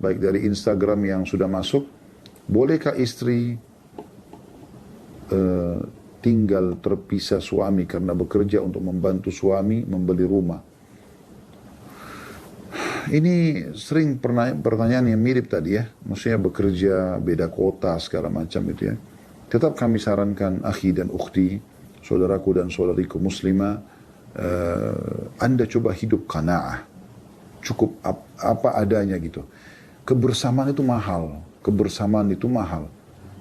baik dari Instagram yang sudah masuk, bolehkah istri tinggal terpisah suami karena bekerja untuk membantu suami membeli rumah? Ini sering pertanyaan yang mirip tadi ya, maksudnya bekerja beda kota segala macam itu ya. Tetap kami sarankan akhi dan ukhti, saudaraku dan saudariku muslimah, Anda coba hidup qanaah, cukup apa adanya gitu. Kebersamaan itu mahal,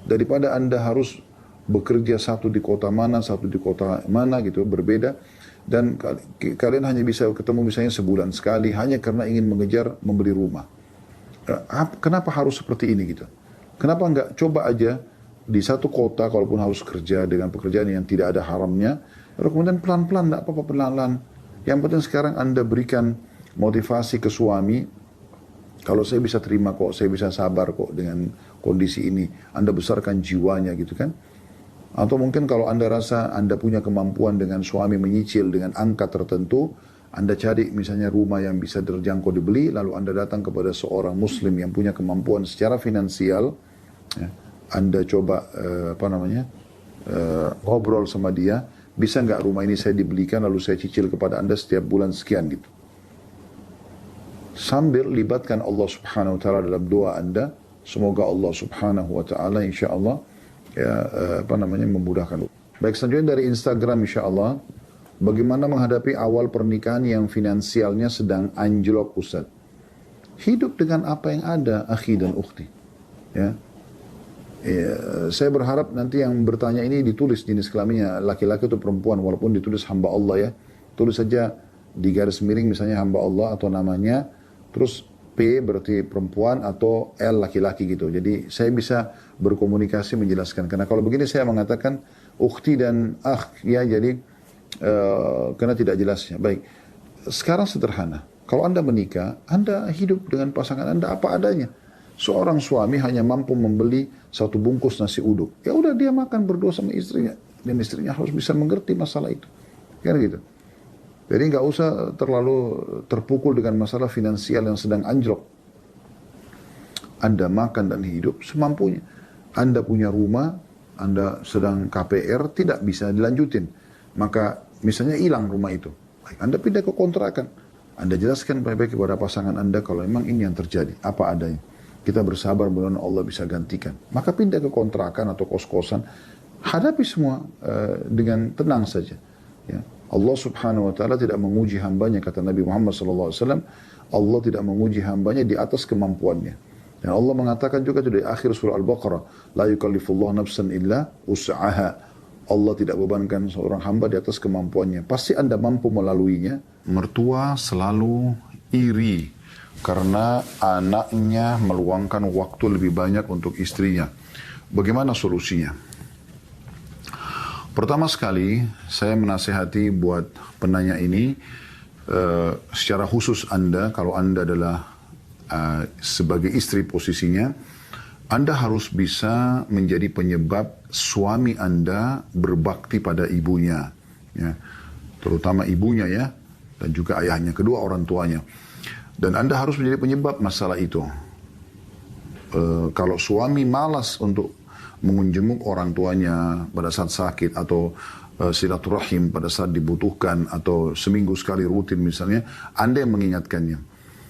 daripada Anda harus bekerja satu di kota mana, satu di kota mana gitu, berbeda. Dan kalian hanya bisa ketemu misalnya sebulan sekali, hanya karena ingin mengejar membeli rumah. Kenapa harus seperti ini gitu? Kenapa enggak coba aja di satu kota, kalaupun harus kerja dengan pekerjaan yang tidak ada haramnya, lalu kemudian pelan-pelan, enggak apa-apa pelan-pelan. Yang penting sekarang Anda berikan motivasi ke suami, kalau saya bisa terima kok, saya bisa sabar kok dengan kondisi ini. Anda besarkan jiwanya gitu kan. Atau mungkin kalau Anda rasa Anda punya kemampuan dengan suami menyicil dengan angka tertentu, Anda cari misalnya rumah yang bisa terjangkau dibeli, lalu Anda datang kepada seorang muslim yang punya kemampuan secara finansial, ya, Anda coba ngobrol sama dia, bisa nggak rumah ini saya dibelikan lalu saya cicil kepada Anda setiap bulan sekian gitu. Sambil libatkan Allah subhanahu wa ta'ala dalam doa Anda, semoga Allah subhanahu wa ta'ala insya Allah memudahkan. Baik, selanjutnya dari Instagram insyaAllah, bagaimana menghadapi awal pernikahan yang finansialnya sedang anjlok Ustaz? Hidup dengan apa yang ada, akhi dan ukhti. Ya. Saya berharap nanti yang bertanya ini ditulis jenis kelaminnya, laki-laki atau perempuan, walaupun ditulis hamba Allah ya. Tulis saja di garis miring misalnya hamba Allah atau namanya, terus P berarti perempuan atau L laki-laki gitu. Jadi saya bisa berkomunikasi menjelaskan. Karena kalau begini saya mengatakan ukhti dan akh ya, jadi karena tidak jelasnya. Baik, sekarang sederhana. Kalau Anda menikah, Anda hidup dengan pasangan Anda apa adanya. Seorang suami hanya mampu membeli satu bungkus nasi uduk. Ya udah dia makan berdua sama istrinya. Dan istrinya harus bisa mengerti masalah itu. Kan gitu. Jadi nggak usah terlalu terpukul dengan masalah finansial yang sedang anjlok. Anda makan dan hidup semampunya. Anda punya rumah, Anda sedang KPR, tidak bisa dilanjutin. Maka misalnya hilang rumah itu. Anda pindah ke kontrakan. Anda jelaskan baik-baik kepada pasangan Anda kalau memang ini yang terjadi. Apa adanya. Kita bersabar mudah-mudahan Allah bisa gantikan. Maka pindah ke kontrakan atau kos-kosan. Hadapi semua dengan tenang saja. Ya. Allah subhanahu wa ta'ala tidak menguji hambanya, kata Nabi Muhammad SAW, Allah tidak menguji hambanya di atas kemampuannya. Dan Allah mengatakan juga di akhir surah Al-Baqarah, la yukallifullahu nafsan illa us'aha. Allah tidak bebankan seorang hamba di atas kemampuannya. Pasti Anda mampu melaluinya. Mertua selalu iri karena anaknya meluangkan waktu lebih banyak untuk istrinya. Bagaimana solusinya? Pertama sekali, saya menasihati buat penanya ini, secara khusus Anda, kalau Anda adalah sebagai istri posisinya, Anda harus bisa menjadi penyebab suami Anda berbakti pada ibunya. Ya. Terutama ibunya ya, dan juga ayahnya, kedua orang tuanya. Dan Anda harus menjadi penyebab masalah itu. Kalau suami malas untuk mengunjungi orang tuanya pada saat sakit atau silaturahim pada saat dibutuhkan atau seminggu sekali rutin misalnya, Anda yang mengingatkannya.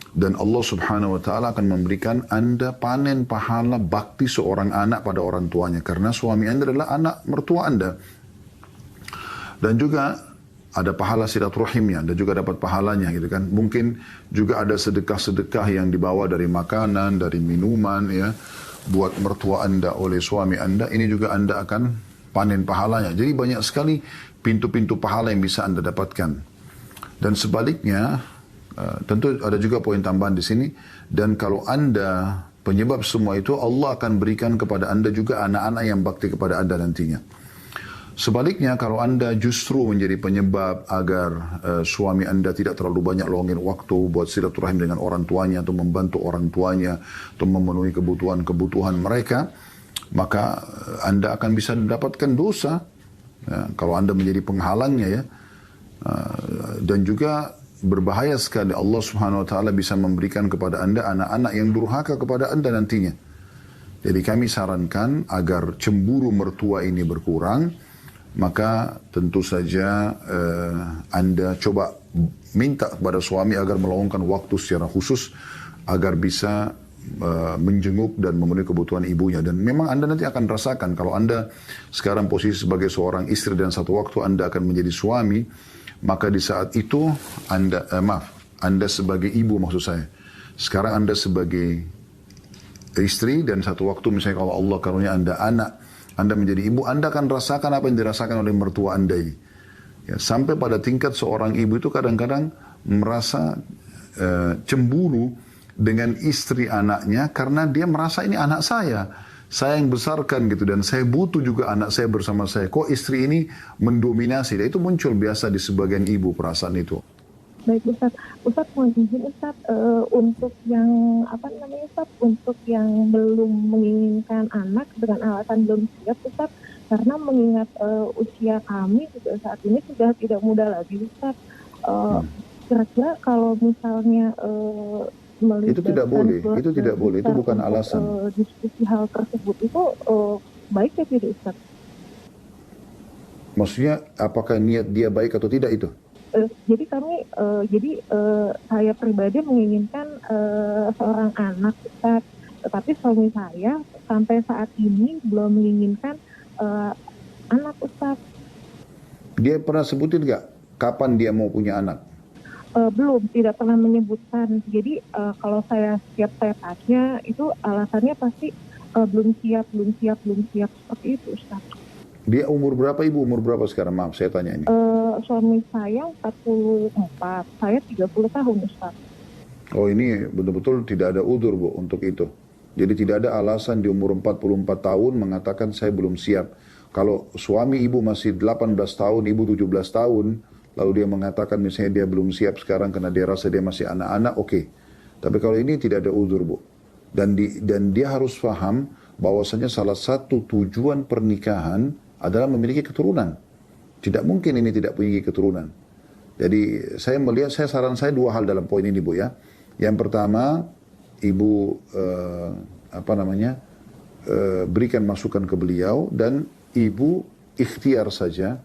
Dan Allah subhanahu wa ta'ala akan memberikan Anda panen pahala bakti seorang anak pada orang tuanya. Karena suami Anda adalah anak mertua Anda. Dan juga ada pahala silaturahimnya, Anda juga dapat pahalanya gitu kan. Mungkin juga ada sedekah-sedekah yang dibawa dari makanan, dari minuman ya, buat mertua Anda oleh suami Anda, ini juga Anda akan panen pahalanya. Jadi banyak sekali pintu-pintu pahala yang bisa Anda dapatkan. Dan sebaliknya, tentu ada juga poin tambahan di sini. Dan kalau Anda penyebab semua itu, Allah akan berikan kepada Anda juga anak-anak yang bakti kepada Anda nantinya. Sebaliknya, kalau Anda justru menjadi penyebab agar suami Anda tidak terlalu banyak luangin waktu buat silaturahim dengan orang tuanya atau membantu orang tuanya atau memenuhi kebutuhan mereka, maka Anda akan bisa mendapatkan dosa ya, kalau Anda menjadi penghalangnya ya. Dan juga berbahaya sekali. Allah Subhanahu wa taala bisa memberikan kepada Anda anak-anak yang durhaka kepada Anda nantinya. Jadi kami sarankan agar cemburu mertua ini berkurang, maka tentu saja Anda coba minta kepada suami agar meluangkan waktu secara khusus agar bisa menjenguk dan memenuhi kebutuhan ibunya. Dan memang Anda nanti akan rasakan kalau Anda sekarang posisi sebagai seorang istri dan satu waktu Anda akan menjadi suami, maka di saat itu Anda sebagai ibu maksud saya. Sekarang Anda sebagai istri dan satu waktu misalnya kalau Allah karunia Anda anak, Anda menjadi ibu, Anda akan rasakan apa yang dirasakan oleh mertua Anda ini. Ya, sampai pada tingkat seorang ibu itu kadang-kadang merasa cemburu dengan istri anaknya karena dia merasa ini anak saya yang besarkan gitu dan saya butuh juga anak saya bersama saya. Kok istri ini mendominasi? Dan itu muncul biasa di sebagian ibu perasaan itu. Baik Ustaz, Ustaz mau izin Ustaz untuk yang Ustaz, untuk yang belum menginginkan anak dengan alasan belum siap Ustaz, karena mengingat usia kami juga saat ini sudah tidak muda lagi Ustaz. Kira-kira kalau misalnya itu tidak boleh, itu bukan alasan. Diskusi hal tersebut itu baik ya tidak Ustaz? Maksudnya apakah niat dia baik atau tidak itu? Jadi kami, saya pribadi menginginkan seorang anak Ustaz, tetapi suami saya sampai saat ini belum menginginkan anak Ustaz. Dia pernah sebutin nggak kapan dia mau punya anak? Belum, tidak pernah menyebutkan. Jadi kalau saya setiap saya tanya itu alasannya pasti belum siap seperti itu Ustaz. Dia umur berapa ibu? Umur berapa sekarang? Maaf saya tanya ini. Suami saya 44, saya 30 tahun Ustaz. Oh ini betul-betul tidak ada udzur Bu untuk itu. Jadi tidak ada alasan di umur 44 tahun mengatakan saya belum siap. Kalau suami ibu masih 18 tahun, ibu 17 tahun, lalu dia mengatakan misalnya dia belum siap sekarang karena dia rasa dia masih anak-anak, oke. Tapi kalau ini tidak ada udzur Bu. Dan dia harus paham bahwasanya salah satu tujuan pernikahan adalah memiliki keturunan. Tidak mungkin ini tidak punya keturunan. Jadi saran saya dua hal dalam poin ini Bu ya. Yang pertama, ibu berikan masukan ke beliau dan ibu ikhtiar saja.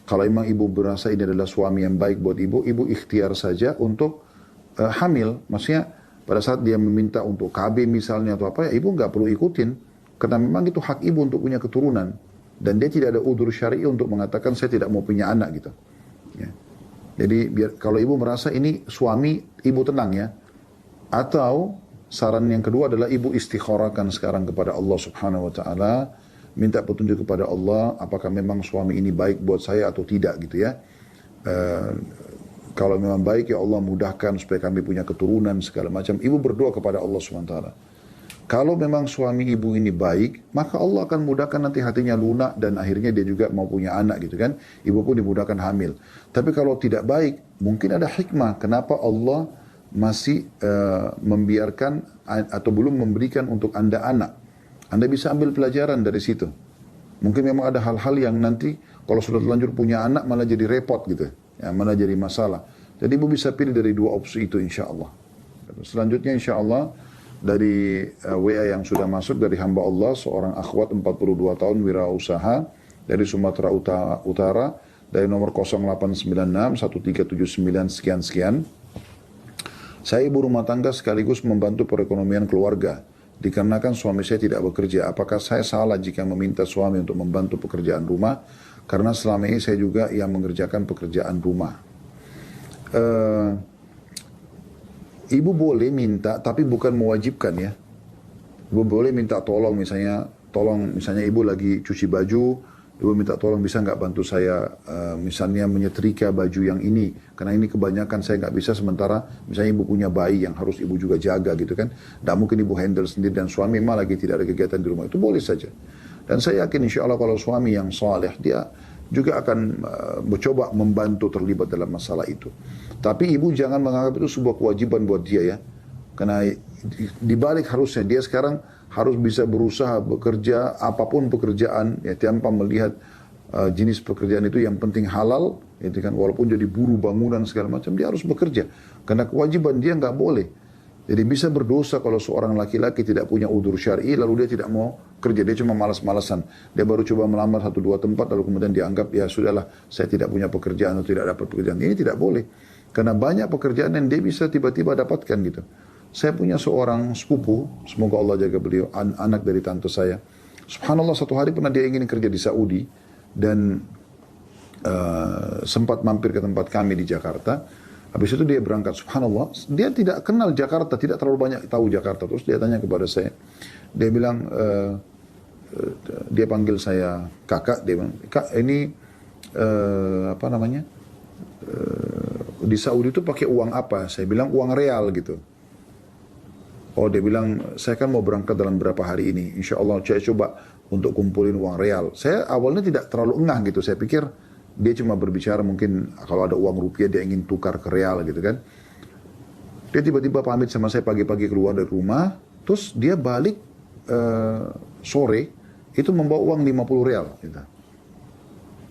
Kalau memang ibu berasa ini adalah suami yang baik buat ibu ikhtiar saja untuk hamil. Maksudnya pada saat dia meminta untuk KB misalnya atau apa, ya ibu nggak perlu ikutin. Karena memang itu hak ibu untuk punya keturunan. Dan dia tidak ada udzur syar'i untuk mengatakan saya tidak mau punya anak gitu. Ya. Jadi kalau ibu merasa ini suami, ibu tenang ya. Atau saran yang kedua adalah ibu istikharahkan sekarang kepada Allah Subhanahu wa taala, minta petunjuk kepada Allah apakah memang suami ini baik buat saya atau tidak gitu ya. Kalau memang baik ya Allah mudahkan supaya kami punya keturunan segala macam. Ibu berdoa kepada Allah Subhanahu wa taala. Kalau memang suami ibu ini baik, maka Allah akan mudahkan nanti hatinya lunak dan akhirnya dia juga mau punya anak gitu kan. Ibu pun dimudahkan hamil. Tapi kalau tidak baik, mungkin ada hikmah kenapa Allah masih membiarkan atau belum memberikan untuk Anda anak. Anda bisa ambil pelajaran dari situ. Mungkin memang ada hal-hal yang nanti kalau sudah terlanjur punya anak malah jadi repot gitu. Ya, malah jadi masalah. Jadi ibu bisa pilih dari dua opsi itu insya Allah. Selanjutnya insya Allah dari WA yang sudah masuk dari hamba Allah, seorang akhwat 42 tahun wirausaha dari Sumatera Utara dari nomor 0896 1379 sekian-sekian. Saya ibu rumah tangga sekaligus membantu perekonomian keluarga. Dikarenakan suami saya tidak bekerja, apakah saya salah jika meminta suami untuk membantu pekerjaan rumah? Karena selama ini saya juga yang mengerjakan pekerjaan rumah. Ibu boleh minta, tapi bukan mewajibkan ya. Ibu boleh minta tolong misalnya ibu lagi cuci baju, ibu minta tolong bisa nggak bantu saya misalnya menyetrika baju yang ini, karena ini kebanyakan saya nggak bisa sementara misalnya ibu punya bayi yang harus ibu juga jaga gitu kan. Nggak mungkin ibu handle sendiri dan suami malah lagi tidak ada kegiatan di rumah, itu boleh saja. Dan saya yakin insya Allah kalau suami yang saleh dia juga akan mencoba membantu terlibat dalam masalah itu. Tapi ibu jangan menganggap itu sebuah kewajiban buat dia ya. Karena dibalik harusnya dia sekarang harus bisa berusaha bekerja apapun pekerjaan ya tanpa melihat jenis pekerjaan itu yang penting halal itu kan, walaupun jadi buruh bangunan segala macam, dia harus bekerja. Karena kewajiban dia nggak boleh. Jadi bisa berdosa kalau seorang laki-laki tidak punya udzur syar'i, lalu dia tidak mau kerja, dia cuma malas-malasan. Dia baru coba melamar 1-2 tempat, lalu kemudian dianggap, ya sudahlah, saya tidak punya pekerjaan atau tidak dapat pekerjaan. Ini tidak boleh. Karena banyak pekerjaan yang dia bisa tiba-tiba dapatkan gitu. Saya punya seorang sepupu, semoga Allah jaga beliau, anak dari tante saya. Subhanallah, satu hari pernah dia ingin kerja di Saudi, dan sempat mampir ke tempat kami di Jakarta. Habis itu dia berangkat, subhanallah, dia tidak kenal Jakarta, tidak terlalu banyak tahu Jakarta. Terus dia tanya kepada saya, dia bilang, dia panggil saya kakak, dia bilang, kak ini apa namanya, di Saudi itu pakai uang apa? Saya bilang uang real gitu. Oh, dia bilang, saya kan mau berangkat dalam berapa hari ini, insya Allah saya coba untuk kumpulin uang real. Saya awalnya tidak terlalu engah gitu, saya pikir dia cuma berbicara mungkin kalau ada uang rupiah dia ingin tukar ke real gitu kan. Dia tiba-tiba pamit sama saya pagi-pagi keluar dari rumah, terus dia balik sore itu membawa uang 50 real gitu.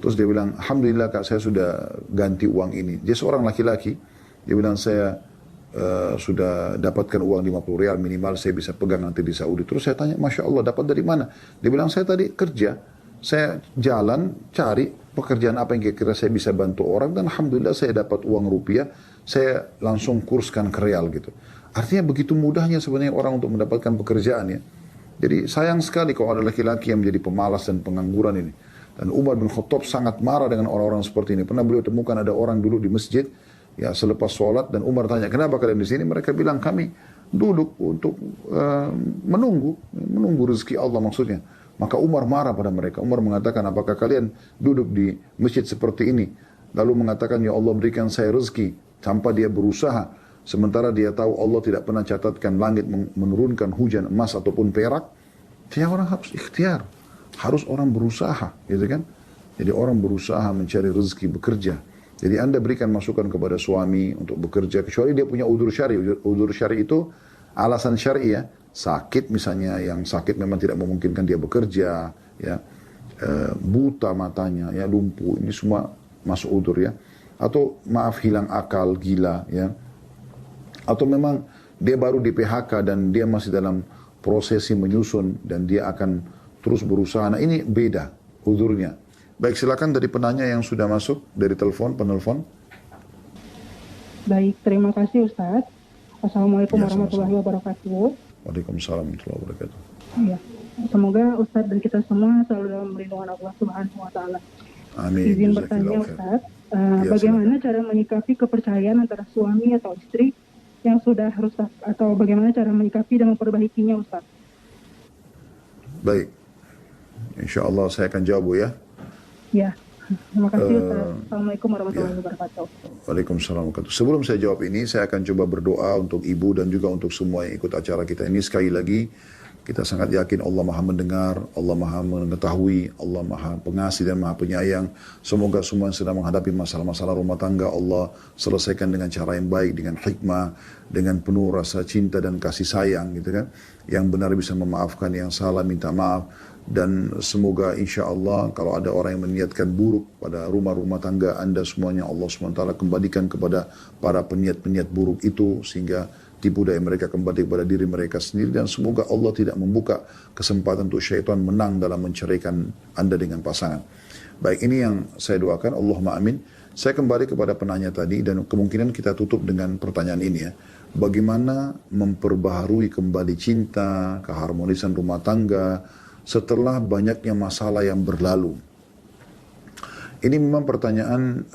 Terus dia bilang, alhamdulillah kak, saya sudah ganti uang ini. Dia seorang laki-laki, dia bilang, saya sudah dapatkan uang 50 real minimal, saya bisa pegang nanti di Saudi. Terus saya tanya, Masya Allah, dapat dari mana? Dia bilang, saya tadi kerja, saya jalan cari pekerjaan apa yang kira-kira saya bisa bantu orang, dan alhamdulillah saya dapat uang rupiah, saya langsung kurskan ke real gitu. Artinya begitu mudahnya sebenarnya orang untuk mendapatkan pekerjaan ya. Jadi sayang sekali kalau ada laki-laki yang menjadi pemalas dan pengangguran ini. Dan Umar bin Khattab sangat marah dengan orang-orang seperti ini. Pernah beliau temukan ada orang dulu di masjid, ya selepas sholat, dan Umar tanya, kenapa kalian di sini? Mereka bilang, kami duduk untuk menunggu rezeki Allah maksudnya. Maka Umar marah pada mereka. Umar mengatakan, apakah kalian duduk di masjid seperti ini? Lalu mengatakan, ya Allah berikan saya rezeki tanpa dia berusaha. Sementara dia tahu Allah tidak pernah catatkan langit menurunkan hujan emas ataupun perak. Dia orang harus ikhtiar. Harus orang berusaha. Gitu kan? Jadi orang berusaha mencari rezeki, bekerja. Jadi Anda berikan masukan kepada suami untuk bekerja. Kecuali dia punya udzur syari. Udzur syari itu alasan syari ya. Sakit misalnya, yang sakit memang tidak memungkinkan dia bekerja, ya, buta matanya, ya, lumpuh, ini semua masuk udzur ya. Atau maaf hilang akal, gila, ya. Atau memang dia baru di PHK dan dia masih dalam prosesi menyusun dan dia akan terus berusaha. Nah ini beda udzurnya. Baik, silakan dari penanya yang sudah masuk dari penelpon. Baik, terima kasih Ustadz. Assalamualaikum Ya, warahmatullahi wabarakatuh. Waalaikumsalam warahmatullahi wabarakatuh. Ya, semoga Ustadz dan kita semua selalu dalam perlindungan Allah Subhanahu wa Ta'ala. Amin. Izin Jazakillah bertanya khair. Ustadz, Ya, bagaimana cara menyikapi kepercayaan antara suami atau istri yang sudah rusak, atau bagaimana cara menyikapi dan memperbaikinya Ustadz? Baik, insya Allah saya akan jawab Bu, ya. Ya, terima kasih Ustadz. Assalamualaikum warahmatullahi wabarakatuh. Waalaikumsalam warahmatullahi wabarakatuh. Sebelum saya jawab ini, saya akan coba berdoa untuk ibu dan juga untuk semua yang ikut acara kita ini. Sekali lagi, kita sangat yakin Allah Maha mendengar, Allah Maha mengetahui, Allah Maha pengasih dan Maha penyayang. Semoga semua yang sedang menghadapi masalah-masalah rumah tangga, Allah selesaikan dengan cara yang baik, dengan hikmah, dengan penuh rasa cinta dan kasih sayang, gitu kan. Yang benar bisa memaafkan, yang salah minta maaf. Dan semoga insya Allah kalau ada orang yang meniatkan buruk pada rumah-rumah tangga Anda semuanya, Allah SWT kembalikan kepada para peniat-peniat buruk itu, sehingga tipu daya mereka kembali kepada diri mereka sendiri. Dan semoga Allah tidak membuka kesempatan untuk syaitan menang dalam menceraikan Anda dengan pasangan. Baik, ini yang saya doakan, Allahumma amin. Saya kembali kepada penanya tadi, dan kemungkinan kita tutup dengan pertanyaan ini ya. Bagaimana memperbaharui kembali cinta, keharmonisan rumah tangga setelah banyaknya masalah yang berlalu? Ini memang pertanyaan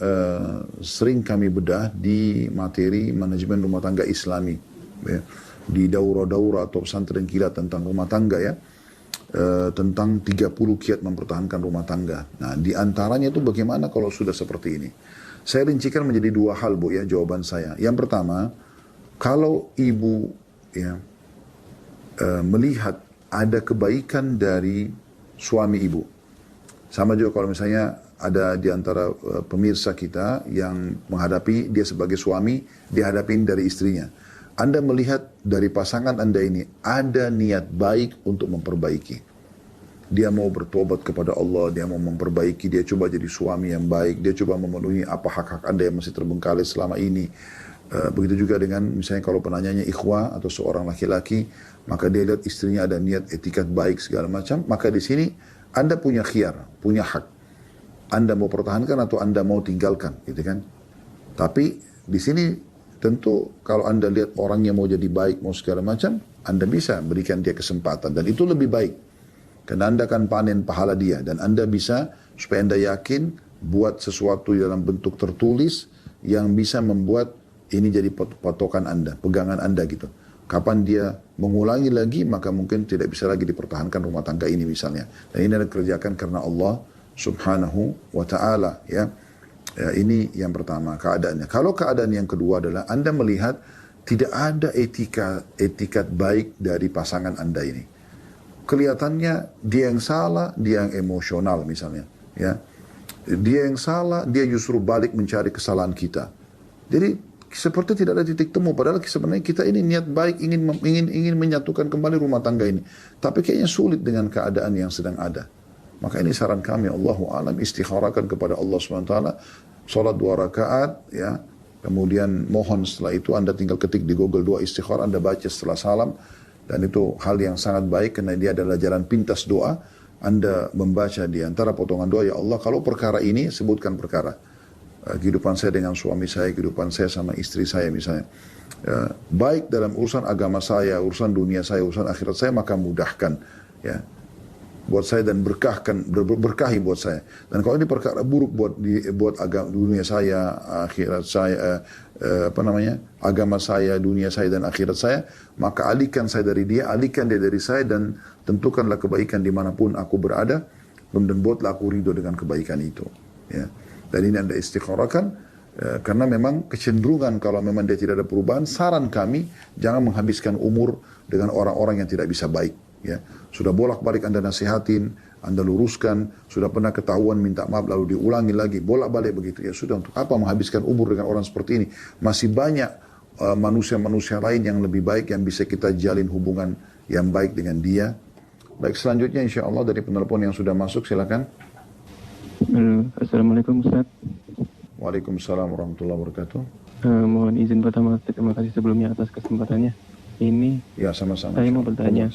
sering kami bedah di materi manajemen rumah tangga Islami, ya. Di daurah-daurah atau pesantren kilat tentang rumah tangga ya, tentang 30 kiat mempertahankan rumah tangga. Nah, di antaranya itu bagaimana kalau sudah seperti ini. Saya rincikan menjadi 2 hal Bu ya jawaban saya. Yang pertama, kalau ibu ya melihat ada kebaikan dari suami ibu. Sama juga kalau misalnya ada di antara pemirsa kita yang menghadapi dia sebagai suami, dihadapin dari istrinya. Anda melihat dari pasangan Anda ini ada niat baik untuk memperbaiki. dia mau bertobat kepada Allah, dia mau memperbaiki, dia coba jadi suami yang baik, dia coba memenuhi apa hak-hak Anda yang masih terbengkalai selama ini. Begitu juga dengan misalnya kalau penanyanya ikhwah atau seorang laki-laki, maka dia lihat istrinya ada niat etikat baik segala macam, maka di sini Anda punya khiyar, punya hak. Anda mau pertahankan atau Anda mau tinggalkan, gitu kan? Tapi di sini tentu kalau Anda lihat orangnya mau jadi baik, mau segala macam, Anda bisa berikan dia kesempatan dan itu lebih baik. Karena Anda akan panen pahala dia dan Anda bisa supaya Anda yakin buat sesuatu dalam bentuk tertulis yang bisa membuat ini jadi patokan Anda, pegangan Anda gitu. Kapan dia mengulangi lagi maka mungkin tidak bisa lagi dipertahankan rumah tangga ini misalnya. Dan ini Anda kerjakan karena Allah Subhanahu wa ta'ala ya. Ya, ini yang pertama keadaannya. Kalau keadaan yang kedua adalah Anda melihat tidak ada etikat baik dari pasangan Anda ini. Kelihatannya dia yang salah, dia yang emosional misalnya, ya. Dia yang salah, dia justru balik mencari kesalahan kita. Jadi seperti tidak ada titik temu. Padahal sebenarnya kita ini niat baik, ingin menyatukan kembali rumah tangga ini. Tapi kayaknya sulit dengan keadaan yang sedang ada. Maka ini saran kami, Allahu a'lam, istikharakan kepada Allah SWT, salat 2 rakaat, ya. Kemudian mohon setelah itu Anda tinggal ketik di Google doa istikharah, Anda baca setelah salam. Dan itu hal yang sangat baik karena dia adalah jalan pintas doa. Anda membaca di antara potongan doa, ya Allah kalau perkara ini sebutkan perkara. Kehidupan saya dengan suami saya, kehidupan saya sama istri saya misalnya. Baik dalam urusan agama saya, urusan dunia saya, urusan akhirat saya, maka mudahkan. Ya. Buat saya dan berkahi buat saya. Dan kalau ini perkara buruk buat agama dunia saya, akhirat saya, agama saya, dunia saya dan akhirat saya, maka alihkan saya dari dia, alihkan dia dari saya dan tentukanlah kebaikan dimanapun aku berada, dan buatlah aku ridho dengan kebaikan itu. Ya. Dan ini Anda istikharahkan karena memang kecenderungan kalau memang dia tidak ada perubahan, saran kami jangan menghabiskan umur dengan orang-orang yang tidak bisa baik. Ya, sudah bolak-balik Anda nasihatin, Anda luruskan, sudah pernah ketahuan minta maaf lalu diulangi lagi, bolak-balik begitu. Ya sudah, untuk apa menghabiskan umur dengan orang seperti ini? Masih banyak manusia-manusia lain yang lebih baik yang bisa kita jalin hubungan yang baik dengan dia. Baik, selanjutnya insya Allah dari penelpon yang sudah masuk, silakan. Assalamualaikum Ustaz. Waalaikumsalam warahmatullahi wabarakatuh. Mohon izin pertama, terima kasih sebelumnya atas kesempatannya. Ini ya sama-sama. Saya mau bertanya,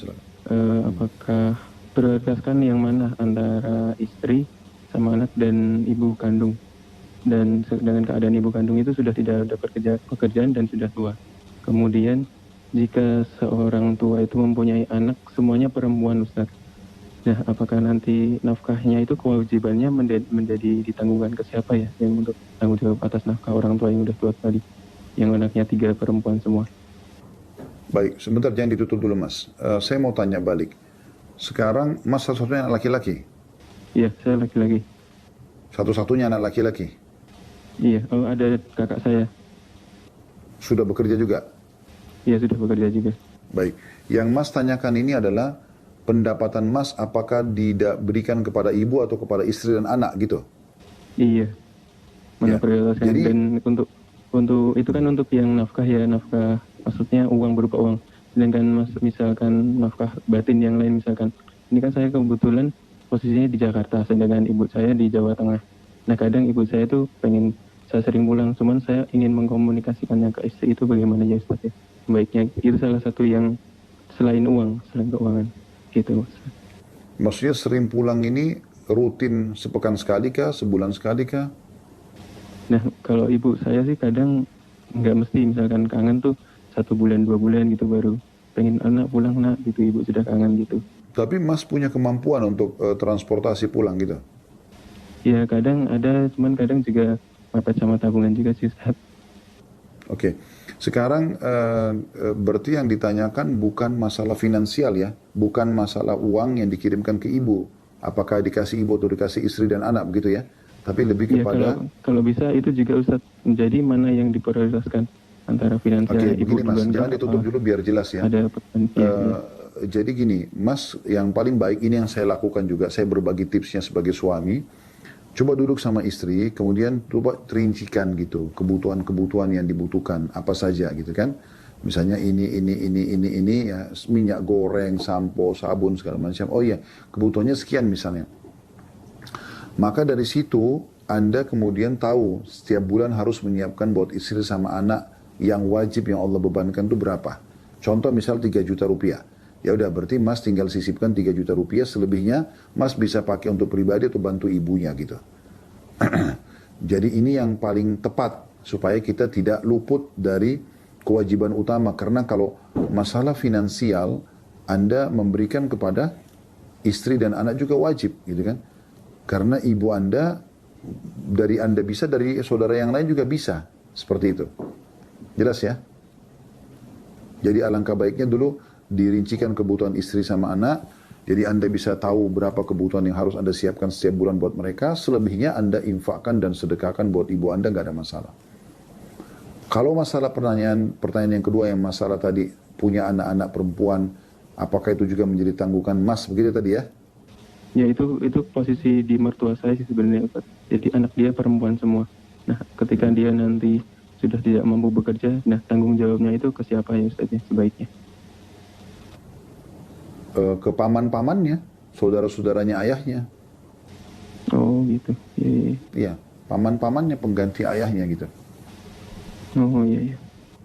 apakah prioritaskan yang mana antara istri sama anak dan ibu kandung? Dan dengan keadaan ibu kandung itu sudah tidak ada pekerjaan dan sudah tua. Kemudian jika seorang tua itu mempunyai anak semuanya perempuan Ustaz. Nah, apakah nanti nafkahnya itu kewajibannya menjadi ditanggungkan ke siapa ya? Yang untuk tanggung jawab atas nafkah orang tua yang sudah tua tadi, yang anaknya 3 perempuan semua. Baik, sebentar jangan ditutup dulu Mas. Saya mau tanya balik. Sekarang Mas satu-satunya anak laki-laki? Iya, saya laki-laki. Satu-satunya anak laki-laki? Iya, ada kakak saya. Sudah bekerja juga? Iya, sudah bekerja juga. Baik, yang Mas tanyakan ini adalah pendapatan Mas apakah diberikan kepada ibu atau kepada istri dan anak gitu? Iya, mana prioritaskan. Jadi, dan untuk itu kan untuk yang nafkah ya, nafkah maksudnya uang berupa uang. Sedangkan misalkan nafkah batin yang lain misalkan, ini kan saya kebetulan posisinya di Jakarta, sedangkan ibu saya di Jawa Tengah. Nah kadang ibu saya tuh pengen saya sering pulang, cuman saya ingin mengkomunikasikannya ke istri itu bagaimana ya Ustaz ya. Baiknya itu salah satu yang selain uang, selain keuangan gitu. Maksudnya sering pulang ini rutin sepekan sekali kah, sebulan sekali kah? Nah kalau ibu saya sih kadang nggak mesti, misalkan kangen tuh 1 bulan 2 bulan gitu baru pengen anak pulang nak gitu, ibu sudah kangen gitu. Tapi Mas punya kemampuan untuk transportasi pulang gitu? Ya kadang ada, cuman kadang juga mepet sama tabungan juga sih Ustaz. Oke, sekarang berarti yang ditanyakan bukan masalah finansial ya, bukan masalah uang yang dikirimkan ke ibu. Apakah dikasih ibu atau dikasih istri dan anak begitu ya? Tapi lebih kepada... Ya, kalau bisa itu juga Ustaz, jadi mana yang diprioritaskan antara finansial ibu begini Mas, jangan ditutup dulu biar jelas ya. Ada jadi gini, Mas, yang paling baik ini yang saya lakukan juga, saya berbagi tipsnya sebagai suami. Coba duduk sama istri, kemudian coba rincikan gitu, kebutuhan-kebutuhan yang dibutuhkan, apa saja gitu kan. Misalnya ini ya, minyak goreng, sampo, sabun segala macam. Oh iya, kebutuhannya sekian misalnya. Maka dari situ Anda kemudian tahu setiap bulan harus menyiapkan buat istri sama anak yang wajib yang Allah bebankan itu berapa. Contoh misal 3 juta rupiah. Ya udah berarti Mas tinggal sisipkan 3 juta rupiah, selebihnya Mas bisa pakai untuk pribadi atau bantu ibunya gitu. Jadi ini yang paling tepat supaya kita tidak luput dari kewajiban utama, karena kalau masalah finansial Anda memberikan kepada istri dan anak juga wajib gitu kan, karena ibu Anda dari Anda bisa, dari saudara yang lain juga bisa, seperti itu. Jelas ya? Jadi alangkah baiknya dulu dirincikan kebutuhan istri sama anak, jadi Anda bisa tahu berapa kebutuhan yang harus Anda siapkan setiap bulan buat mereka, selebihnya Anda infakkan dan sedekahkan buat ibu Anda, nggak ada masalah. Kalau masalah pertanyaan yang kedua yang masalah tadi punya anak-anak perempuan, apakah itu juga menjadi tanggungan Mas begitu tadi ya? Ya itu posisi di mertua saya sih sebenarnya Ustaz. Jadi anak dia perempuan semua. Nah ketika dia nanti sudah tidak mampu bekerja, nah tanggung jawabnya itu ke siapa ya Ustaz ya sebaiknya? Ke paman-pamannya, saudara-saudaranya ayahnya. Oh gitu. Iya. Iya, paman-pamannya pengganti ayahnya gitu. Oh iya.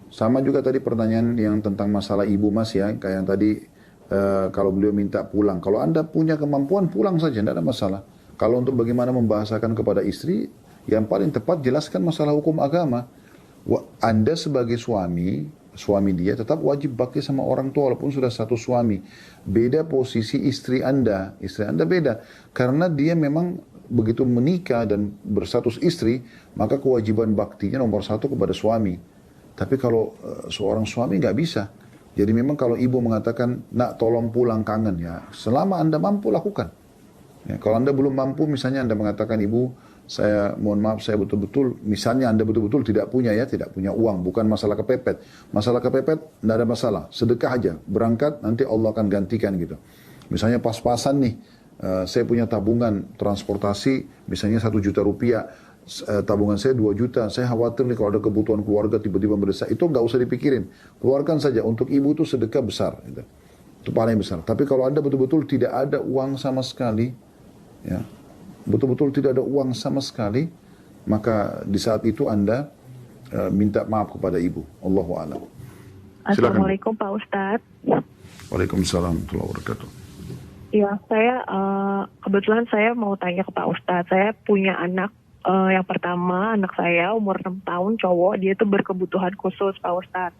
Sama juga tadi pertanyaan yang tentang masalah ibu Mas ya, kayak yang tadi kalau beliau minta pulang. Kalau Anda punya kemampuan pulang saja, tidak ada masalah. Kalau untuk bagaimana membahasakan kepada istri, yang paling tepat jelaskan masalah hukum agama. Anda sebagai suami dia tetap wajib bakti sama orang tua walaupun sudah satu suami. Beda posisi istri Anda beda. Karena dia memang begitu menikah dan berstatus istri, maka kewajiban baktinya nomor 1 kepada suami. Tapi kalau seorang suami nggak bisa. Jadi memang kalau ibu mengatakan, nak tolong pulang kangen ya, selama Anda mampu lakukan. Ya, kalau Anda belum mampu, misalnya Anda mengatakan, ibu, saya mohon maaf, saya betul-betul, misalnya Anda betul-betul tidak punya uang, bukan masalah kepepet. Masalah kepepet, tidak ada masalah, sedekah aja, berangkat, nanti Allah akan gantikan gitu. Misalnya pas-pasan nih, saya punya tabungan transportasi, misalnya 1 juta rupiah, tabungan saya 2 juta, saya khawatir nih kalau ada kebutuhan keluarga tiba-tiba mendesak, itu nggak usah dipikirin, keluarkan saja, untuk ibu itu sedekah besar, gitu. Itu paling besar. Tapi kalau Anda betul-betul tidak ada uang sama sekali, ya, betul-betul tidak ada uang sama sekali, maka di saat itu Anda minta maaf kepada ibu. Allahu a'lam. Assalamualaikum Pak Ustadz. Waalaikumsalam warahmatullahi wabarakatuh. Ya, saya kebetulan saya mau tanya ke Pak Ustadz. Saya punya anak, yang pertama anak saya umur 6 tahun, cowok. Dia itu berkebutuhan khusus Pak Ustadz.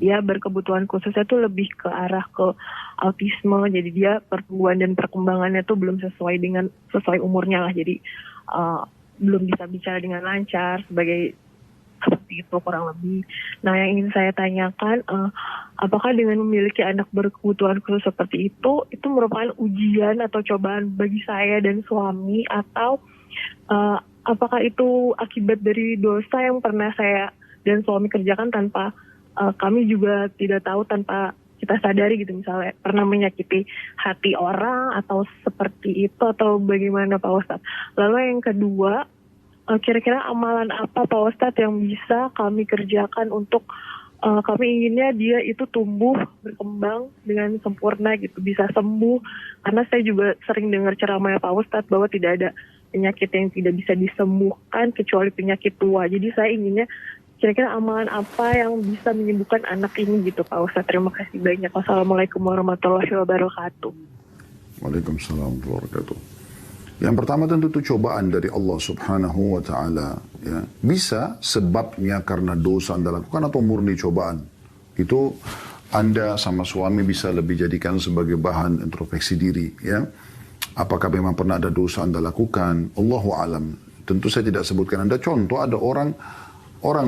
Dia berkebutuhan khususnya tuh lebih ke arah ke autisme. Jadi dia pertumbuhan dan perkembangannya tuh belum sesuai umurnya lah. Jadi belum bisa bicara dengan lancar sebagai seperti itu kurang lebih. Nah, yang ingin saya tanyakan, apakah dengan memiliki anak berkebutuhan khusus seperti itu merupakan ujian atau cobaan bagi saya dan suami, atau apakah itu akibat dari dosa yang pernah saya dan suami kerjakan tanpa kami juga tidak tahu, tanpa kita sadari gitu, misalnya pernah menyakiti hati orang atau seperti itu, atau bagaimana Pak Ustadz? Lalu yang kedua, kira-kira amalan apa Pak Ustadz yang bisa kami kerjakan untuk kami inginnya dia itu tumbuh berkembang dengan sempurna gitu, bisa sembuh, karena saya juga sering dengar ceramah Pak Ustadz bahwa tidak ada penyakit yang tidak bisa disembuhkan kecuali penyakit tua. Jadi saya inginnya kira-kira amalan apa yang bisa menyembuhkan anak ini gitu Pak Ustadz. Terima kasih banyak. Wassalamualaikum warahmatullahi wabarakatuh. Waalaikumsalam warahmatullahi wabarakatuh. Yang pertama tentu itu cobaan dari Allah subhanahu wa ta'ala. Ya. Bisa sebabnya karena dosa Anda lakukan atau murni cobaan. Itu Anda sama suami bisa lebih jadikan sebagai bahan introspeksi diri. Ya. Apakah memang pernah ada dosa Anda lakukan? Allahu alam. Tentu saya tidak sebutkan Anda contoh, ada orang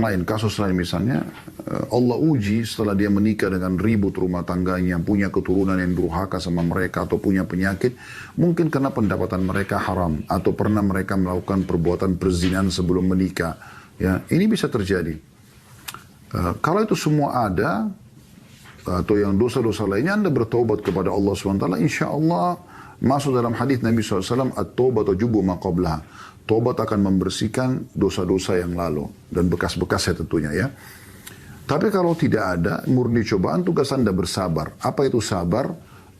lain, kasus lain misalnya, Allah uji setelah dia menikah dengan ribut rumah tangganya, punya keturunan yang durhaka sama mereka atau punya penyakit, mungkin karena pendapatan mereka haram atau pernah mereka melakukan perbuatan perzinahan sebelum menikah. Ya, ini bisa terjadi. Kalau itu semua ada, atau yang dosa-dosa lainnya, Anda bertaubat kepada Allah SWT, insya Allah masuk dalam hadis Nabi SAW, at-taubatu jubu ma qablaha. Tobat akan membersihkan dosa-dosa yang lalu dan bekas-bekasnya tentunya ya. Tapi kalau tidak ada murni cobaan, tugas Anda bersabar. Apa itu sabar?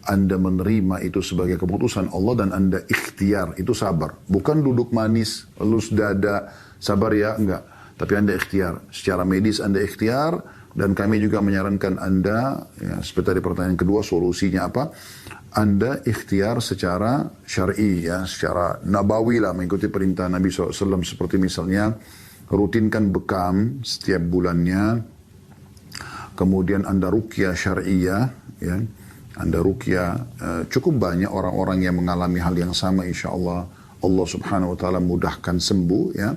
Anda menerima itu sebagai keputusan Allah dan Anda ikhtiar, itu sabar. Bukan duduk manis, lulus dada, sabar ya, enggak. Tapi Anda ikhtiar. Secara medis Anda ikhtiar, dan kami juga menyarankan Anda, ya, seperti tadi pertanyaan kedua, solusinya apa? Anda ikhtiar secara syar'i, ya, secara nabawi lah, mengikuti perintah Nabi SAW, seperti misalnya rutinkan bekam setiap bulannya, kemudian Anda ruqyah syar'iyah, ya, Anda ruqyah, cukup banyak orang-orang yang mengalami hal yang sama, insya Allah Allah Subhanahu Wa Taala mudahkan sembuh, ya.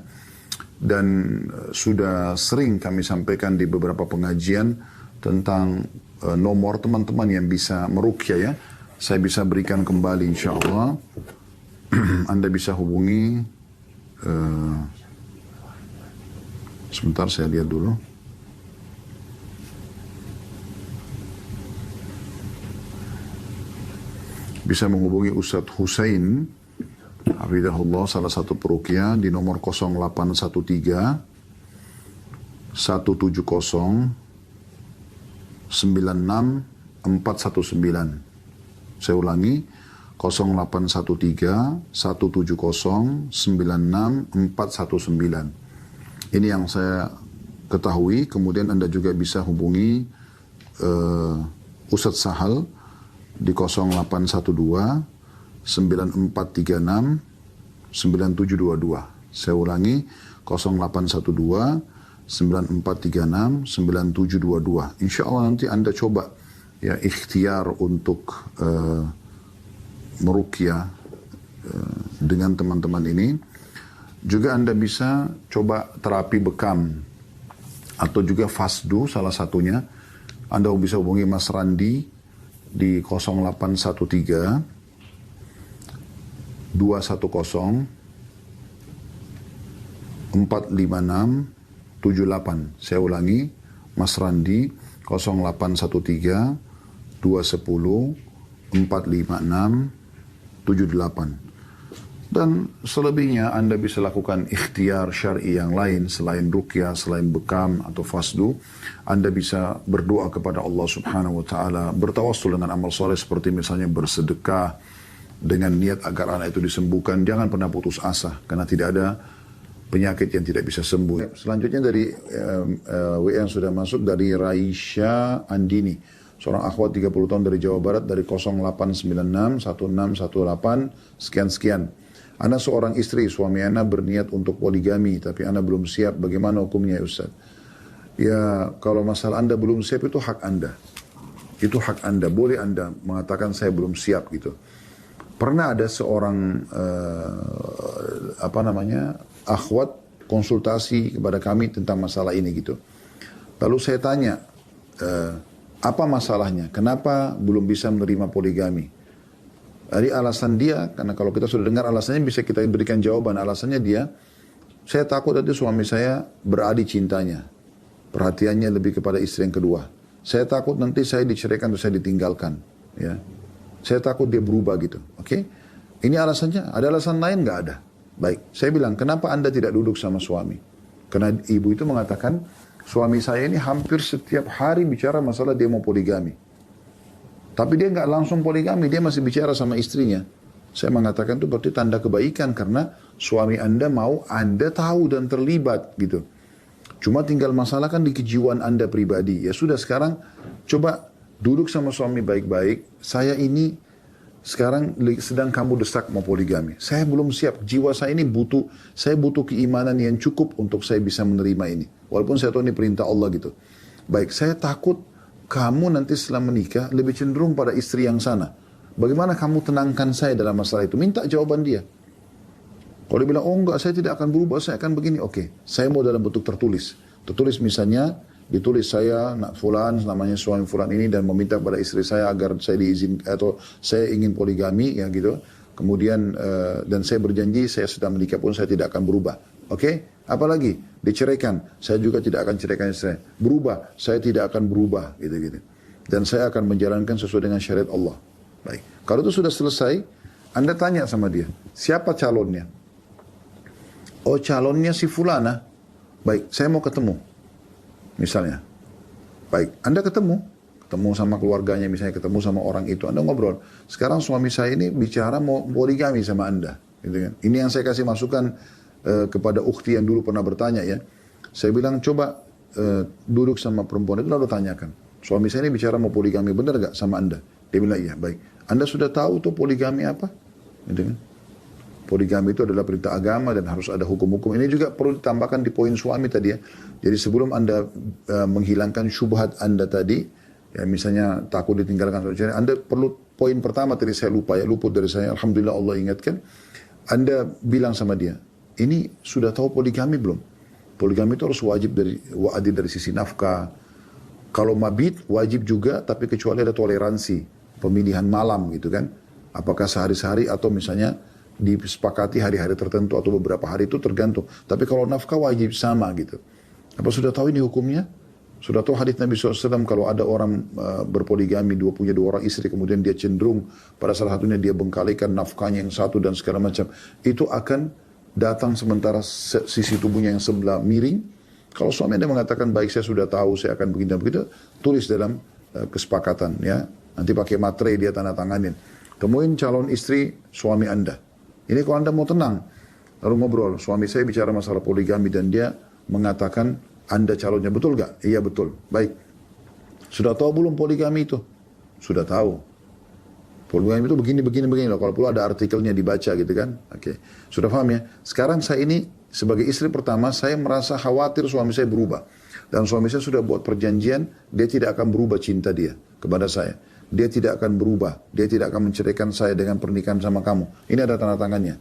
Dan sudah sering kami sampaikan di beberapa pengajian tentang nomor teman-teman yang bisa meruqyah, ya. Saya bisa berikan kembali insya Allah. Anda bisa hubungi, sebentar saya lihat dulu. Bisa menghubungi Ustadz Husain Hafidahullah, salah satu peruqyah, di nomor 0813 170 96 419. Saya ulangi, 0813 170 96 419. Ini yang saya ketahui. Kemudian Anda juga bisa hubungi Ustadz Sahal di 0812 9436 9722. Saya ulangi, 0812 9436 9722. Insya Allah nanti Anda coba, ya, ikhtiar untuk meruqyah dengan teman-teman ini. Juga Anda bisa coba terapi bekam atau juga fasdu, salah satunya. Anda bisa hubungi Mas Randi di 0813 210 456 78. Saya ulangi, Mas Randi 0813 210 456 78. Dan selebihnya Anda bisa lakukan ikhtiar syar'i yang lain selain ruqyah, selain bekam atau fasdu. Anda bisa berdoa kepada Allah Subhanahu wa taala, bertawassul dengan amal soleh seperti misalnya bersedekah dengan niat agar anak itu disembuhkan. Jangan pernah putus asa karena tidak ada penyakit yang tidak bisa sembuh. Selanjutnya dari WA yang sudah masuk dari Raisya Andini, seorang akhwat 30 tahun dari Jawa Barat, dari 0896 1618 sekian-sekian. Ana seorang istri, suami Ana berniat untuk poligami, tapi Ana belum siap. Bagaimana hukumnya, ya Ustaz? Ya, kalau masalah Anda belum siap itu hak Anda. Itu hak Anda. Boleh Anda mengatakan saya belum siap gitu. Pernah ada seorang akhwat konsultasi kepada kami tentang masalah ini gitu. Lalu saya tanya, apa masalahnya? Kenapa belum bisa menerima poligami? Jadi alasan dia, karena kalau kita sudah dengar alasannya bisa kita berikan jawaban. Alasannya dia, saya takut nanti suami saya beralih cintanya. Perhatiannya lebih kepada istri yang kedua. Saya takut nanti saya diceraikan atau saya ditinggalkan. Ya. Saya takut dia berubah gitu. Oke? Ini alasannya. Ada alasan lain? Nggak ada. Baik. Saya bilang, kenapa Anda tidak duduk sama suami? Karena ibu itu mengatakan, suami saya ini hampir setiap hari bicara masalah dia mau poligami. Tapi dia nggak langsung poligami, dia masih bicara sama istrinya. Saya mengatakan itu berarti tanda kebaikan karena suami Anda mau Anda tahu dan terlibat gitu. Cuma tinggal masalah kan di kejiwaan Anda pribadi. Ya sudah, sekarang coba duduk sama suami baik-baik. Saya ini sekarang sedang kamu desak mau poligami. Saya belum siap. Jiwa saya ini saya butuh keimanan yang cukup untuk saya bisa menerima ini. Walaupun saya tahu ini perintah Allah gitu. Baik, saya takut kamu nanti setelah menikah lebih cenderung pada istri yang sana. Bagaimana kamu tenangkan saya dalam masalah itu? Minta jawaban dia. Kalau dia bilang, oh enggak, saya tidak akan berubah, saya akan begini. Oke, saya mau dalam bentuk tertulis. Tertulis misalnya, ditulis saya, fulan, namanya suami fulan ini, dan meminta pada istri saya agar saya diizinkan, atau saya ingin poligami, ya gitu. Kemudian, dan saya berjanji, saya sudah menikah pun saya tidak akan berubah. Oke? Apalagi diceraikan, saya juga tidak akan ceraikan istri saya. Berubah, saya tidak akan berubah, gitu-gitu. Dan saya akan menjalankan sesuai dengan syariat Allah. Baik. Kalau itu sudah selesai, Anda tanya sama dia, siapa calonnya? Oh, calonnya si fulana. Baik, saya mau ketemu. Misalnya, Baik, Anda ketemu sama keluarganya, misalnya ketemu sama orang itu, Anda ngobrol. Sekarang suami saya ini bicara mau poligami sama Anda. Gitu kan. Ini yang saya kasih masukan kepada ukhti yang dulu pernah bertanya ya. Saya bilang coba duduk sama perempuan itu lalu tanyakan. Suami saya ini bicara mau poligami, benar gak sama Anda? Dia bilang iya, baik. Anda sudah tahu tuh poligami apa? Gitu kan. Poligami itu adalah perintah agama dan harus ada hukum-hukum. Ini juga perlu ditambahkan di poin suami tadi ya. Jadi sebelum Anda menghilangkan syubhat Anda tadi, ya misalnya takut ditinggalkan, Anda perlu poin pertama tadi saya lupa ya, luput dari saya. Alhamdulillah Allah ingatkan. Anda bilang sama dia, ini sudah tahu poligami belum? Poligami itu harus wajib dari sisi nafkah. Kalau mabit wajib juga, tapi kecuali ada toleransi, pemilihan malam gitu kan. Apakah sehari-sehari atau misalnya disepakati hari-hari tertentu atau beberapa hari itu tergantung. Tapi kalau nafkah wajib sama gitu. Apa sudah tahu ini hukumnya? Sudah tahu hadis Nabi SAW kalau ada orang berpoligami, punya dua orang istri, kemudian dia cenderung pada salah satunya dia bengkalikan nafkahnya yang satu dan segala macam. Itu akan datang sementara sisi tubuhnya yang sebelah miring. Kalau suami Anda mengatakan baik saya sudah tahu saya akan begini dan begitu, tulis dalam kesepakatan ya. Nanti pakai materai dia tanda tanganin. Kemudian calon istri suami Anda. Ini kalau Anda mau tenang, lalu ngobrol, suami saya bicara masalah poligami dan dia mengatakan, Anda calonnya betul gak? Iya betul. Baik. Sudah tahu belum poligami itu? Sudah tahu. Poligami itu begini loh. Kalau perlu ada artikelnya dibaca gitu kan. Oke. Sudah paham ya? Sekarang saya ini sebagai istri pertama, saya merasa khawatir suami saya berubah. Dan suami saya sudah buat perjanjian, dia tidak akan berubah cinta dia kepada saya. Dia tidak akan berubah. Dia tidak akan menceraikan saya dengan pernikahan sama kamu. Ini ada tanda tangannya.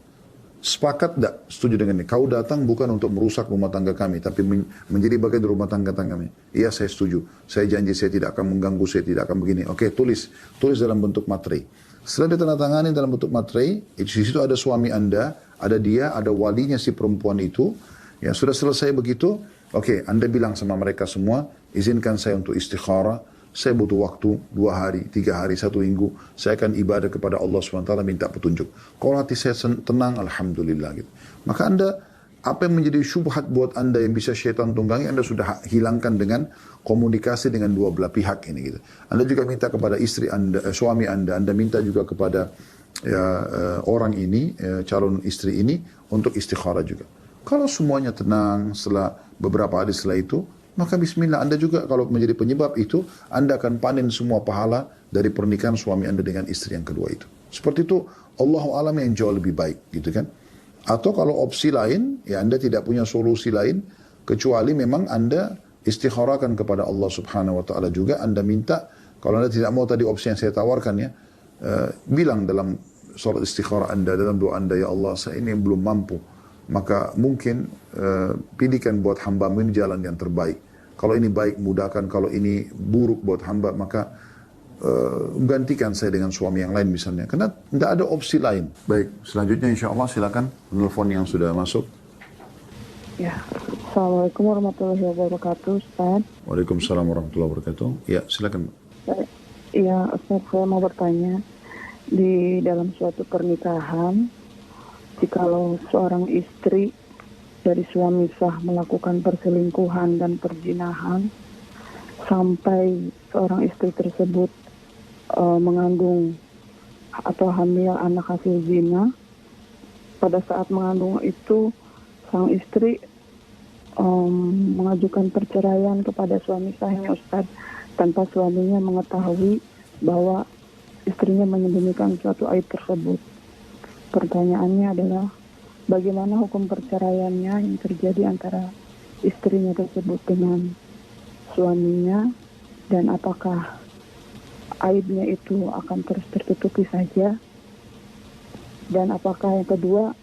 Sepakat tidak? Setuju dengan ini? Kau datang bukan untuk merusak rumah tangga kami, tapi menjadi bagian dari rumah tangga kami. Iya, saya setuju. Saya janji saya tidak akan mengganggu, saya tidak akan begini. Oke, tulis dalam bentuk materai. Setelah ditandatangani dalam bentuk materai, di situ ada suami Anda, ada dia, ada walinya si perempuan itu. Ya, sudah selesai begitu. Oke, Anda bilang sama mereka semua, izinkan saya untuk istikharah. Saya butuh waktu 2 hari, 3 hari, 1 minggu. Saya akan ibadah kepada Allah SWT minta petunjuk. Kalau hati saya tenang, Alhamdulillah. Gitu. Maka Anda, apa yang menjadi syubhat buat Anda yang bisa syaitan tunggangi, Anda sudah hilangkan dengan komunikasi dengan dua belah pihak ini. Gitu. Anda juga minta kepada istri Anda, suami Anda minta juga kepada orang ini, calon istri ini, untuk istikharah juga. Kalau semuanya tenang setelah beberapa hari setelah itu, maka bismillah Anda juga kalau menjadi penyebab itu, Anda akan panen semua pahala dari pernikahan suami Anda dengan istri yang kedua itu. Seperti itu, Allahu a'lam yang jauh lebih baik gitu kan. Atau kalau opsi lain, ya Anda tidak punya solusi lain, kecuali memang Anda istikharahkan kepada Allah Subhanahu wa ta'ala juga. Anda minta, kalau Anda tidak mau tadi opsi yang saya tawarkan ya, bilang dalam salat istikharah Anda, dalam doa Anda, ya Allah saya ini belum mampu. Maka mungkin pilihkan buat hamba ini jalan yang terbaik. Kalau ini baik mudahkan, kalau ini buruk buat hamba maka gantikan saya dengan suami yang lain misalnya. Karena tidak ada opsi lain. Baik, selanjutnya insya Allah silakan telepon yang sudah masuk. Ya, Assalamualaikum warahmatullahi wabarakatuh, Ustaz. Waalaikumsalam warahmatullahi wabarakatuh. Ya, silakan. Ya, Ustaz, saya mau bertanya, di dalam suatu pernikahan, jikalau seorang istri dari suami sah melakukan perselingkuhan dan perzinahan, sampai seorang istri tersebut mengandung atau hamil anak hasil zina, pada saat mengandung itu sang istri mengajukan perceraian kepada suami sahnya, Ustaz, tanpa suaminya mengetahui bahwa istrinya menyembunyikan suatu aib tersebut. Pertanyaannya adalah bagaimana hukum perceraiannya yang terjadi antara istrinya tersebut dengan suaminya, dan apakah aibnya itu akan terus tertutupi saja, dan apakah yang kedua,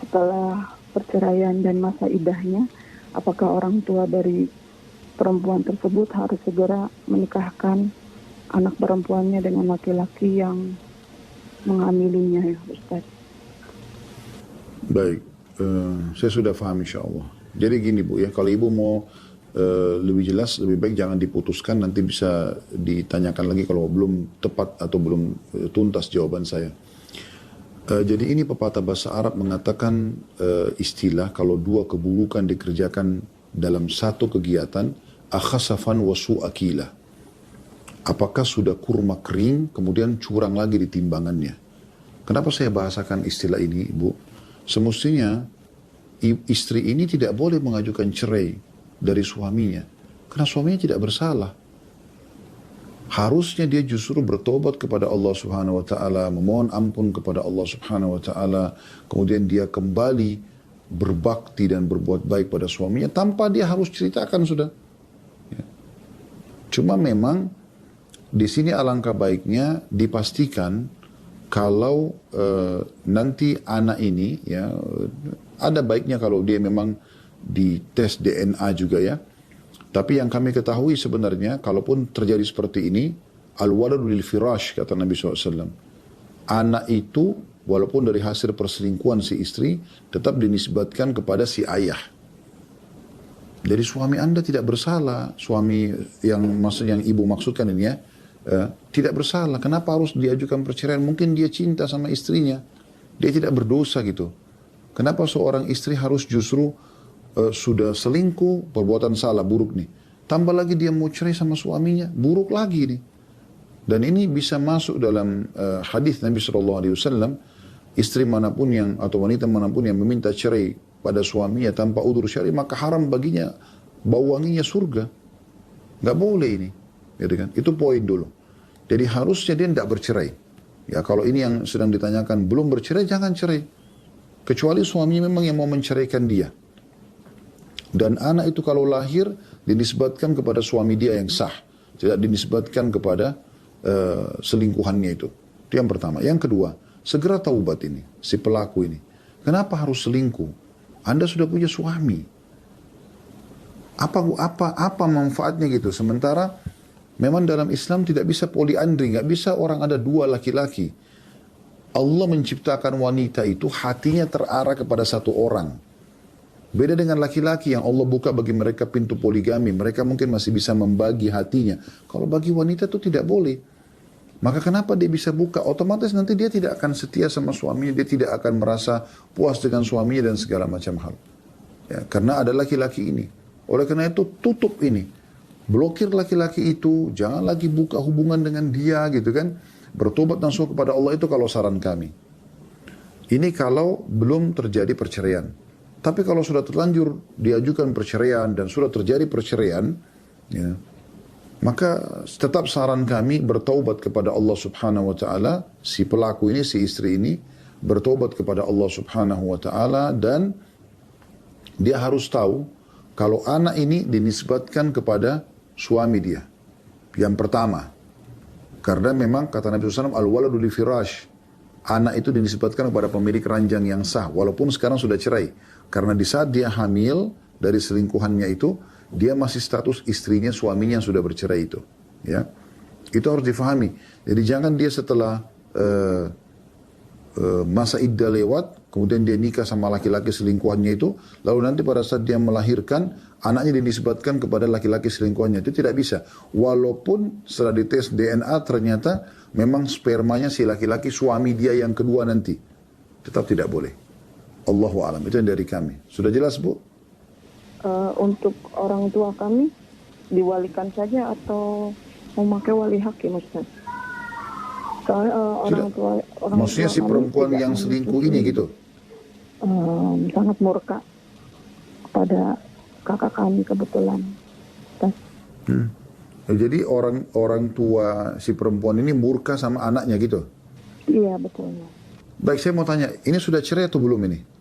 setelah perceraian dan masa iddahnya, apakah orang tua dari perempuan tersebut harus segera menikahkan anak perempuannya dengan laki-laki yang menghamilinya, ya Ustaz? Baik, saya sudah paham insya Allah. Jadi gini Bu ya, kalau Ibu mau lebih jelas, lebih baik jangan diputuskan, nanti bisa ditanyakan lagi kalau belum tepat atau belum tuntas jawaban saya. Jadi ini pepatah bahasa Arab mengatakan istilah kalau dua keburukan dikerjakan dalam satu kegiatan, akhasafan wa su'akila. Apakah sudah kurma kering kemudian curang lagi di timbangannya? Kenapa saya bahasakan istilah ini, Ibu? Semestinya istri ini tidak boleh mengajukan cerai dari suaminya karena suaminya tidak bersalah. Harusnya dia justru bertobat kepada Allah Subhanahu wa taala, memohon ampun kepada Allah Subhanahu wa taala, kemudian dia kembali berbakti dan berbuat baik pada suaminya tanpa dia harus ceritakan sudah. Ya. Cuma memang di sini alangkah baiknya dipastikan kalau nanti anak ini ya ada baiknya kalau dia memang dites DNA juga ya. Tapi yang kami ketahui sebenarnya kalaupun terjadi seperti ini al-waladu lil firash kata Nabi SAW. Anak itu walaupun dari hasil perselingkuhan si istri tetap dinisbatkan kepada si ayah. Jadi suami Anda tidak bersalah, suami yang maksud yang ibu maksudkan ini ya. Tidak bersalah. Kenapa harus diajukan perceraian? Mungkin dia cinta sama istrinya. Dia tidak berdosa gitu. Kenapa seorang istri harus justru sudah selingkuh, perbuatan salah, buruk nih. Tambah lagi dia mau cerai sama suaminya, buruk lagi nih. Dan ini bisa masuk dalam hadis Nabi SAW. Istri manapun yang atau wanita manapun yang meminta cerai pada suaminya tanpa udzur syar'i maka haram baginya bau wanginya surga. Nggak boleh ini. Gitu kan? Itu poin dulu. Jadi harusnya dia tidak bercerai. Ya kalau ini yang sedang ditanyakan belum bercerai jangan cerai. Kecuali suaminya memang yang mau menceraikan dia. Dan anak itu kalau lahir dinisbatkan kepada suami dia yang sah. Tidak dinisbatkan kepada selingkuhannya itu. Itu yang pertama. Yang kedua, segera taubat ini. Si pelaku ini. Kenapa harus selingkuh? Anda sudah punya suami. Apa manfaatnya gitu? Sementara memang dalam Islam tidak bisa poliandri, nggak bisa orang ada dua laki-laki. Allah menciptakan wanita itu hatinya terarah kepada satu orang. Beda dengan laki-laki yang Allah buka bagi mereka pintu poligami. Mereka mungkin masih bisa membagi hatinya. Kalau bagi wanita itu tidak boleh. Maka kenapa dia bisa buka? Otomatis nanti dia tidak akan setia sama suaminya. Dia tidak akan merasa puas dengan suaminya dan segala macam hal. Ya, karena ada laki-laki ini. Oleh karena itu tutup ini. Blokir laki-laki itu. Jangan lagi buka hubungan dengan dia gitu kan. Bertobat langsung kepada Allah itu kalau saran kami. Ini kalau belum terjadi perceraian. Tapi kalau sudah terlanjur diajukan perceraian dan sudah terjadi perceraian, ya, maka tetap saran kami bertaubat kepada Allah Subhanahu wa taala, si pelaku ini, si istri ini bertaubat kepada Allah Subhanahu wa taala dan dia harus tahu kalau anak ini dinisbatkan kepada suami dia. Yang pertama, karena memang kata Nabi SAW, al-waladu li firash. Anak itu dinisbatkan kepada pemilik ranjang yang sah, walaupun sekarang sudah cerai. Karena di saat dia hamil dari selingkuhannya itu, dia masih status istrinya, suaminya yang sudah bercerai itu. Ya, itu harus difahami. Jadi jangan dia setelah masa iddah lewat, kemudian dia nikah sama laki-laki selingkuhannya itu, lalu nanti pada saat dia melahirkan, anaknya dinisbatkan kepada laki-laki selingkuhannya. Itu tidak bisa. Walaupun setelah dites DNA ternyata memang spermanya si laki-laki suami dia yang kedua nanti. Tetap tidak boleh. Allahu a'lam. Itu yang dari kami. Sudah jelas, Bu? Untuk orang tua kami diwalikan saja atau memakai wali hakim, Ustaz? Soalnya orang tua maksudnya si perempuan yang selingkuh ini gitu? Sangat murka kepada kakak kami kebetulan. Jadi orang tua si perempuan ini murka sama anaknya gitu? Iya, betul. Baik, saya mau tanya, ini sudah cerai atau belum ini?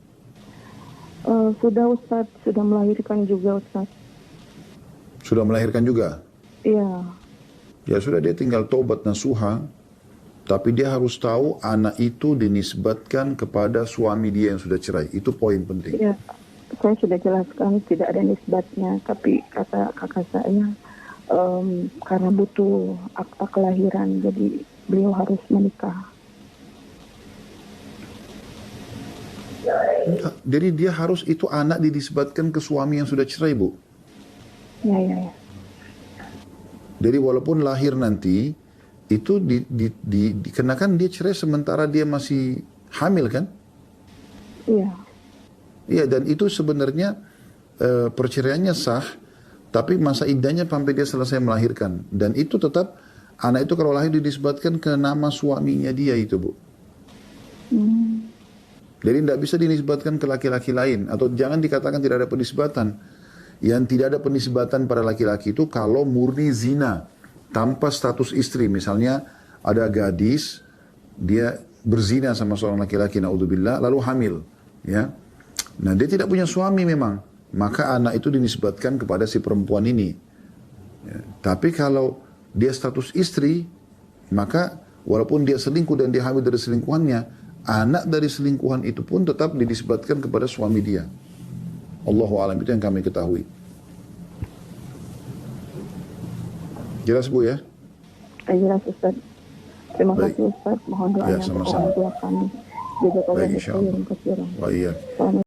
Sudah, Ustaz, sudah melahirkan juga, Ustaz. Sudah melahirkan juga? Iya. Ya sudah, dia tinggal taubat nasuha, tapi dia harus tahu anak itu dinisbatkan kepada suami dia yang sudah cerai. Itu poin penting. Iya, saya sudah jelaskan tidak ada nisbatnya, tapi kata kakak saya karena butuh akta kelahiran, jadi beliau harus menikah. Jadi dia harus itu anak dinisbatkan ke suami yang sudah cerai, Bu? Ya. Jadi walaupun lahir nanti, itu dikenakan dia cerai sementara dia masih hamil kan? Iya. Iya, dan itu sebenarnya perceraiannya sah tapi masa iddahnya sampai dia selesai melahirkan. Dan itu tetap, anak itu kalau lahir dinisbatkan ke nama suaminya dia itu, Bu. Jadi tidak bisa dinisbatkan ke laki-laki lain. Atau jangan dikatakan tidak ada penisbatan. Yang tidak ada penisbatan pada laki-laki itu kalau murni zina. Tanpa status istri. Misalnya ada gadis, dia berzina sama seorang laki-laki, naudzubillah, lalu hamil. Ya. Nah, dia tidak punya suami memang. Maka anak itu dinisbatkan kepada si perempuan ini. Ya. Tapi kalau dia status istri, maka walaupun dia selingkuh dan dia hamil dari selingkuhannya, anak dari selingkuhan itu pun tetap dinisbatkan kepada suami dia. Allahu a'lam, itu yang kami ketahui. Jelas, Bu, ya? Jelas, Ustaz. Terima Baik. kasih, Ustaz. Mohon doanya Ya, untuk sama-sama. orang tua kami. Jazakallahu Baik, insyaallah. khairan katsiran. Wa iya. Assalamualaikum.